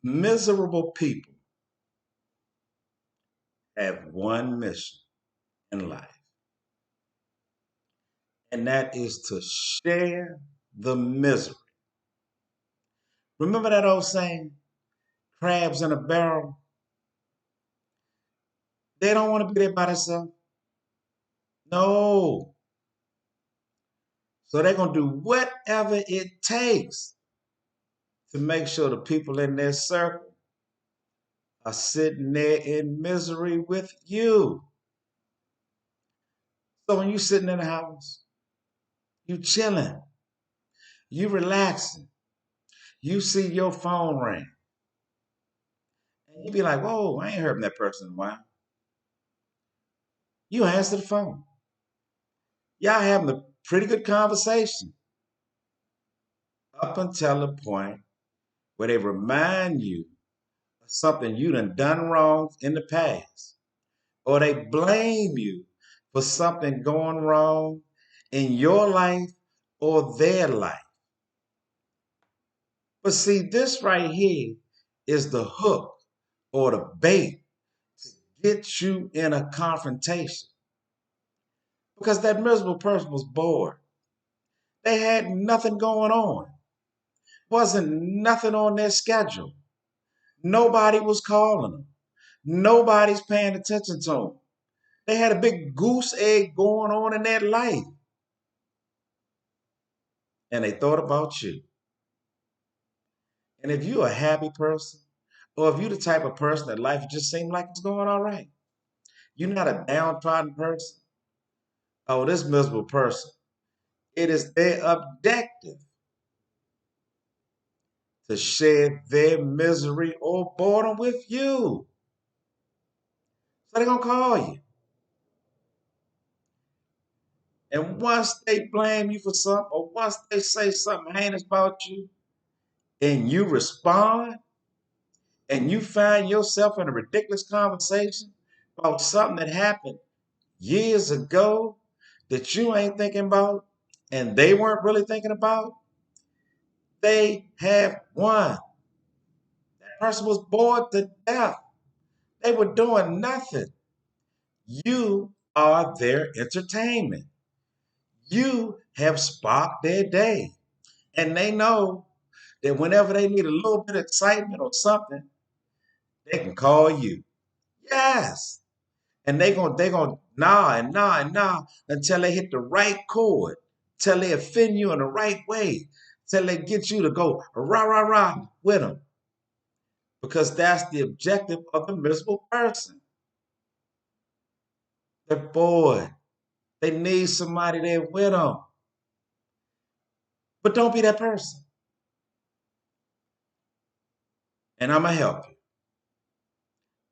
Miserable people have one mission in life, and that is to share the misery. Remember that old saying, crabs in a barrel? They don't want to be there by themselves. No. So they're going to do whatever it takes to make sure the people in their circle are sitting there in misery with you. So when you're sitting in the house, you chilling, you relaxing, you see your phone ring, and you be like, whoa, I ain't heard from that person in a while. You answer the phone. Y'all having a pretty good conversation up until the point where they remind you of something you done wrong in the past, or they blame you for something going wrong in your life or their life. But see, this right here is the hook or the bait to get you in a confrontation because that miserable person was bored. They had nothing going on, wasn't nothing on their schedule. Nobody was calling them. Nobody's paying attention to them. They had a big goose egg going on in their life. And they thought about you. And if you're a happy person, or if you're the type of person that life just seems like it's going all right, you're not a downtrodden person. Oh, this miserable person. It is their objective to share their misery or boredom with you. So they're going to call you. And once they blame you for something, or once they say something heinous about you, and you respond, and you find yourself in a ridiculous conversation about something that happened years ago that you ain't thinking about and they weren't really thinking about, they have won. That person was bored to death. They were doing nothing. You are their entertainment. You have sparked their day. And they know that whenever they need a little bit of excitement or something, they can call you. Yes. And they gonna gnaw until they hit the right chord, till they offend you in the right way, till they get you to go rah rah rah with them, because that's the objective of the miserable person. They're bored. They need somebody there with them, but don't be that person. And I'm gonna help you.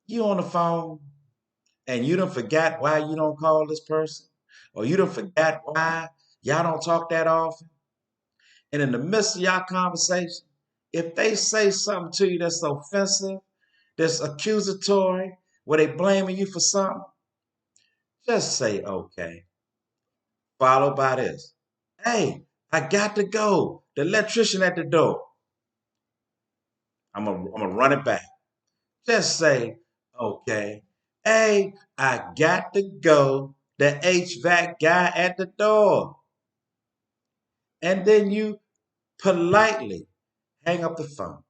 You on the phone and you done forgot why you don't call this person, or you done forgot why y'all don't talk that often. And in the midst of y'all conversation, if they say something to you that's offensive, that's accusatory, where they blaming you for something, just say okay. Followed by this. Hey, I got to go. The electrician at the door. I'm gonna run it back. Just say, okay. Hey, I got to go. The HVAC guy at the door. And then you politely hang up the phone.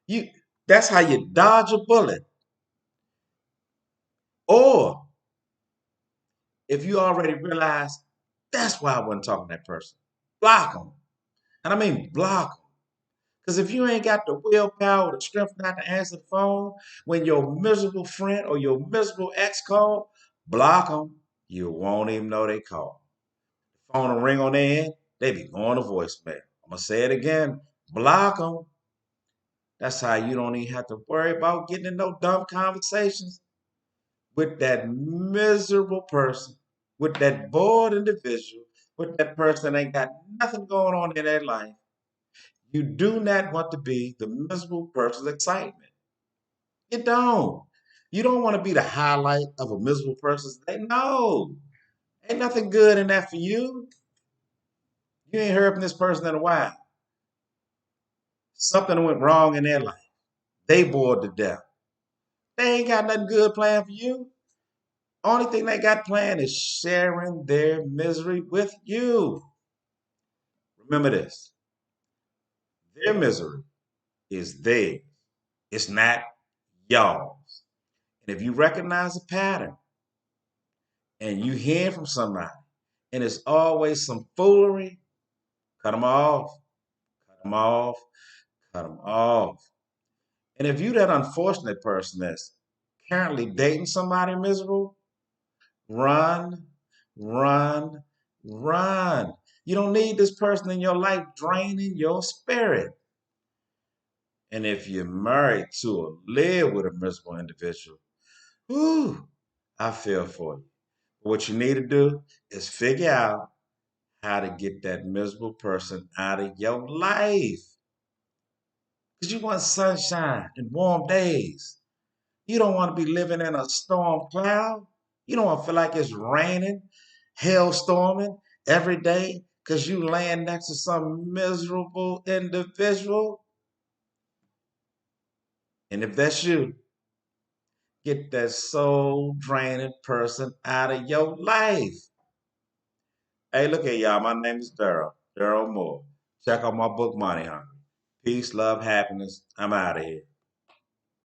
You That's how you dodge a bullet. Or if you already realize that's why I wasn't talking to that person, block them. And I mean block them. Because if you ain't got the willpower, the strength not to answer the phone when your miserable friend or your miserable ex call, block them. You won't even know they called. The phone will ring on their end, they be going to voicemail. I'm going to say it again. Block them. That's how you don't even have to worry about getting in no dumb conversations with that miserable person, with that bored individual, with that person that ain't got nothing going on in their life. You do not want to be the miserable person's excitement. You don't. You don't want to be the highlight of a miserable person's day. No. Ain't nothing good in that for you. You ain't heard from this person in a while. Something went wrong in their life. They bored to death. They ain't got nothing good planned for you. Only thing they got planned is sharing their misery with you. Remember this. Their misery is theirs. It's not y'all's. And if you recognize a pattern and you hear from somebody and it's always some foolery, cut them off, cut them off, cut them off. And if you that unfortunate person that's currently dating somebody miserable, run, run, run. You don't need this person in your life draining your spirit. And if you're married to or live with a miserable individual, whew, I feel for you. What you need to do is figure out how to get that miserable person out of your life. Because you want sunshine and warm days. You don't want to be living in a storm cloud. You don't want to feel like it's raining, hailstorming every day because you laying next to some miserable individual. And if that's you, get that soul draining person out of your life. Hey, look at y'all. My name is Daryl Moore. Check out my book, Money Hungry. Peace, love, happiness. I'm out of here.